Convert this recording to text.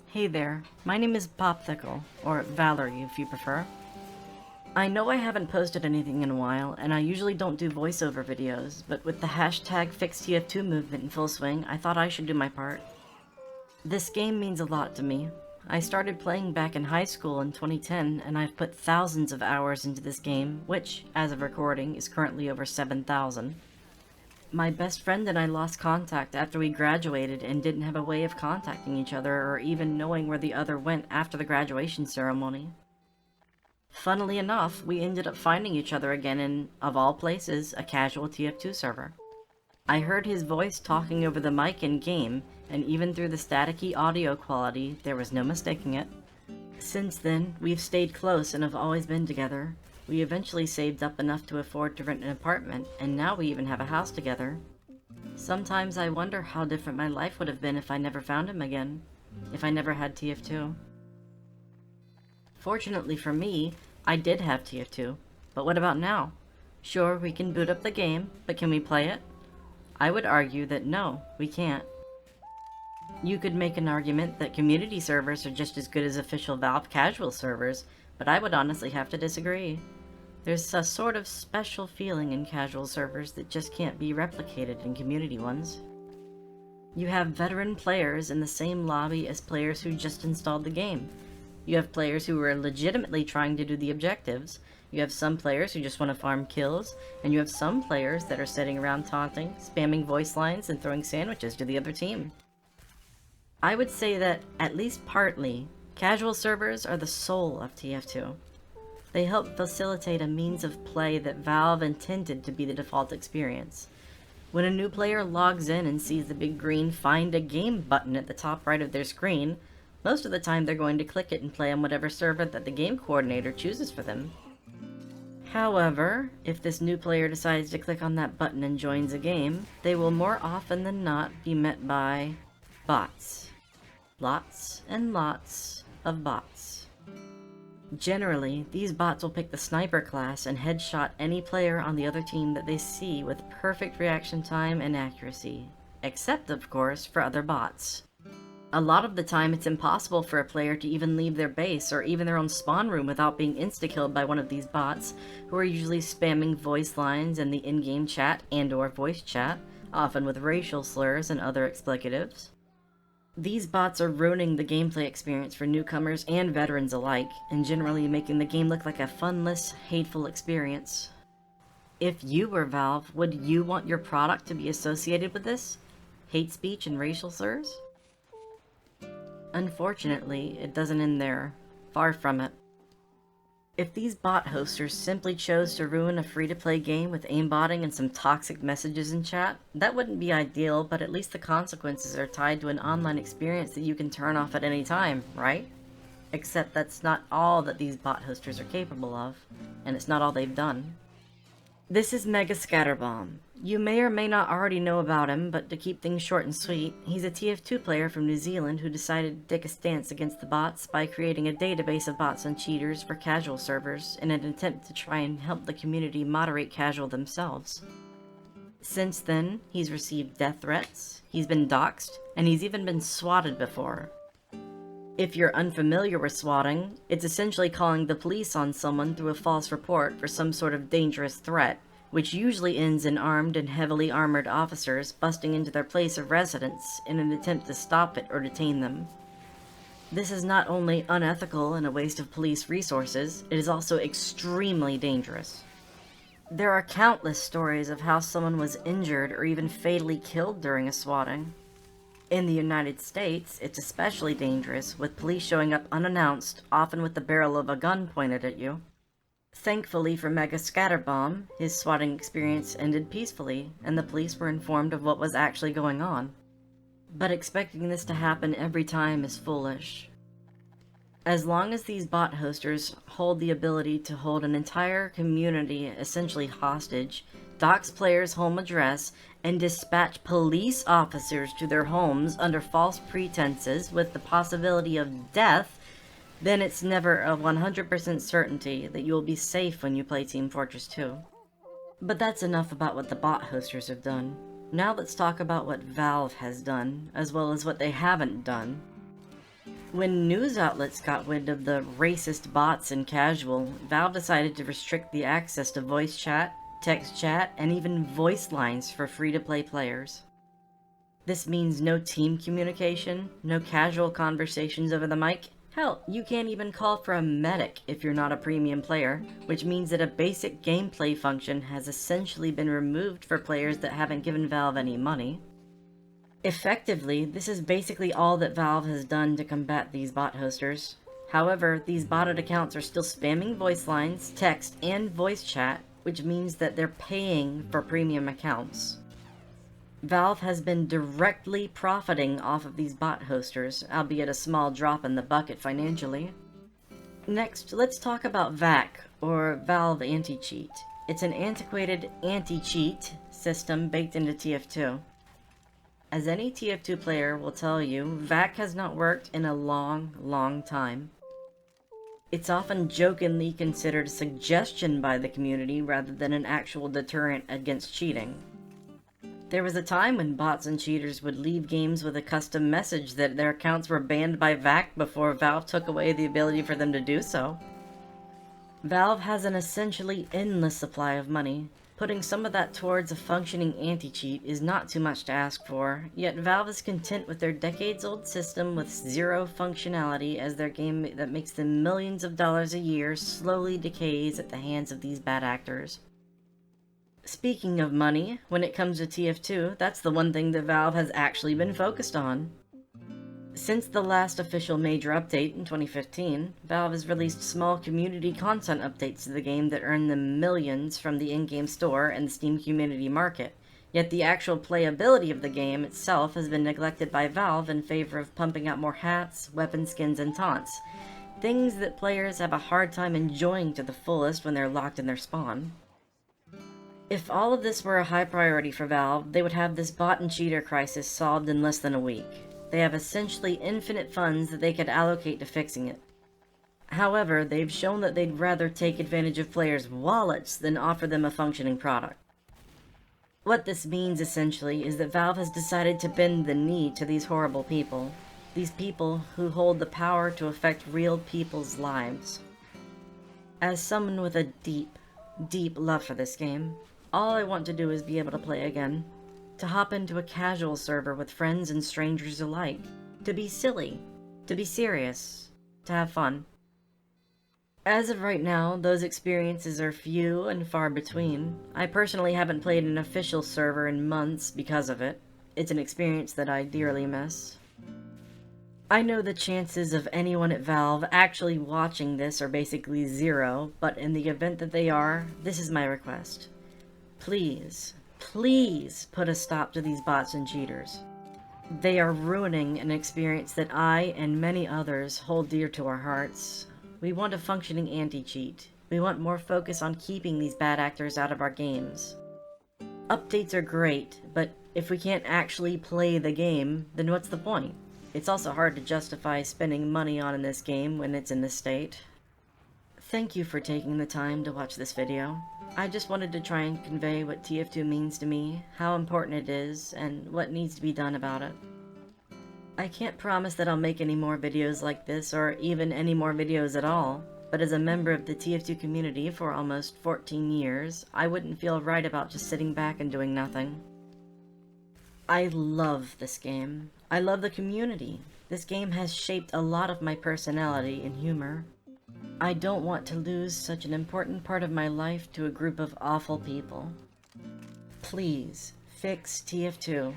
Hey there, my name is Popsicle, or Valerie if you prefer. I know I haven't posted anything in a while, and I usually don't do voiceover videos, but with the hashtag FixTF2 movement in full swing, I thought I should do my part. This game means a lot to me. I started playing back in high school in 2010, and I've put thousands of hours into this game, which, as of recording, is currently over 7,000. My best friend and I lost contact after we graduated and didn't have a way of contacting each other or even knowing where the other went after the graduation ceremony. Funnily enough, we ended up finding each other again in, of all places, a casual TF2 server. I heard his voice talking over the mic in-game, and even through the staticky audio quality, there was no mistaking it. Since then, we've stayed close and have always been together. We eventually saved up enough to afford to rent an apartment, and now we even have a house together. Sometimes I wonder how different my life would have been if I never found him again. If I never had TF2. Fortunately for me, I did have TF2. But what about now? Sure, we can boot up the game, but can we play it? I would argue that no, we can't. You could make an argument that community servers are just as good as official Valve casual servers, but I would honestly have to disagree. There's a sort of special feeling in casual servers that just can't be replicated in community ones. You have veteran players in the same lobby as players who just installed the game. You have players who are legitimately trying to do the objectives. You have some players who just want to farm kills, and you have some players that are sitting around taunting, spamming voice lines, and throwing sandwiches to the other team. I would say that, at least partly, casual servers are the soul of TF2. They help facilitate a means of play that Valve intended to be the default experience. When a new player logs in and sees the big green Find a Game button at the top right of their screen, most of the time they're going to click it and play on whatever server that the game coordinator chooses for them. However, if this new player decides to click on that button and joins a game, they will more often than not be met by bots. Lots and lots of bots. Generally, these bots will pick the sniper class and headshot any player on the other team that they see with perfect reaction time and accuracy. Except, of course, for other bots. A lot of the time it's impossible for a player to even leave their base or even their own spawn room without being insta-killed by one of these bots, who are usually spamming voice lines in the in-game chat and/or voice chat, often with racial slurs and other explicatives. These bots are ruining the gameplay experience for newcomers and veterans alike, and generally making the game look like a funless, hateful experience. If you were Valve, would you want your product to be associated with this? Hate speech and racial slurs? Unfortunately, it doesn't end there. Far from it. If these bot hosters simply chose to ruin a free-to-play game with aimbotting and some toxic messages in chat, that wouldn't be ideal, but at least the consequences are tied to an online experience that you can turn off at any time, right? Except that's not all that these bot hosters are capable of, and it's not all they've done. This is Mega Scatterbomb. You may or may not already know about him, but to keep things short and sweet, he's a TF2 player from New Zealand who decided to take a stance against the bots by creating a database of bots and cheaters for casual servers in an attempt to try and help the community moderate casual themselves. Since then, he's received death threats, he's been doxxed, and he's even been swatted before. If you're unfamiliar with swatting, it's essentially calling the police on someone through a false report for some sort of dangerous threat, which usually ends in armed and heavily armored officers busting into their place of residence in an attempt to stop it or detain them. This is not only unethical and a waste of police resources, it is also extremely dangerous. There are countless stories of how someone was injured or even fatally killed during a swatting. In the United States, it's especially dangerous, with police showing up unannounced, often with the barrel of a gun pointed at you. Thankfully for Mega Scatterbomb, his swatting experience ended peacefully, and the police were informed of what was actually going on. But expecting this to happen every time is foolish. As long as these bot hosters hold the ability to hold an entire community essentially hostage, dox players' home address, and dispatch police officers to their homes under false pretenses with the possibility of death, then it's never a 100% certainty that you will be safe when you play Team Fortress 2. But that's enough about what the bot hosters have done. Now let's talk about what Valve has done, as well as what they haven't done. When news outlets got wind of the racist bots in casual, Valve decided to restrict the access to voice chat, text chat, and even voice lines for free-to-play players. This means no team communication, no casual conversations over the mic. Hell, you can't even call for a medic if you're not a premium player, which means that a basic gameplay function has essentially been removed for players that haven't given Valve any money. Effectively, this is basically all that Valve has done to combat these bot hosters. However, these botted accounts are still spamming voice lines, text, and voice chat, which means that they're paying for premium accounts. Valve has been directly profiting off of these bot hosters, albeit a small drop in the bucket financially. Next, let's talk about VAC, or Valve Anti-Cheat. It's an antiquated anti-cheat system baked into TF2. As any TF2 player will tell you, VAC has not worked in a long time. It's often jokingly considered a suggestion by the community rather than an actual deterrent against cheating. There was a time when bots and cheaters would leave games with a custom message that their accounts were banned by VAC before Valve took away the ability for them to do so. Valve has an essentially endless supply of money. Putting some of that towards a functioning anti-cheat is not too much to ask for, yet Valve is content with their decades-old system with zero functionality as their game that makes them millions of dollars a year slowly decays at the hands of these bad actors. Speaking of money, when it comes to TF2, that's the one thing that Valve has actually been focused on. Since the last official major update in 2015, Valve has released small community content updates to the game that earn them millions from the in-game store and the Steam community market, yet the actual playability of the game itself has been neglected by Valve in favor of pumping out more hats, weapon skins, and taunts, things that players have a hard time enjoying to the fullest when they're locked in their spawn. If all of this were a high priority for Valve, they would have this bot and cheater crisis solved in less than a week. They have essentially infinite funds that they could allocate to fixing it. However, they've shown that they'd rather take advantage of players' wallets than offer them a functioning product. What this means, essentially, is that Valve has decided to bend the knee to these horrible people. These people who hold the power to affect real people's lives. As someone with a deep love for this game, all I want to do is be able to play again. To hop into a casual server with friends and strangers alike. To be silly. To be serious. To have fun. As of right now, those experiences are few and far between. I personally haven't played an official server in months because of it. It's an experience that I dearly miss. I know the chances of anyone at Valve actually watching this are basically zero, but in the event that they are, this is my request. Please put a stop to these bots and cheaters. They are ruining an experience that I and many others hold dear to our hearts. We want a functioning anti-cheat. We want more focus on keeping these bad actors out of our games. Updates are great, but if we can't actually play the game, then what's the point? It's also hard to justify spending money on in this game when it's in this state. Thank you for taking the time to watch this video. I just wanted to try and convey what TF2 means to me, how important it is, and what needs to be done about it. I can't promise that I'll make any more videos like this, or even any more videos at all, but as a member of the TF2 community for almost 14 years, I wouldn't feel right about just sitting back and doing nothing. I love this game. I love the community. This game has shaped a lot of my personality and humor. I don't want to lose such an important part of my life to a group of awful people. Please, fix TF2.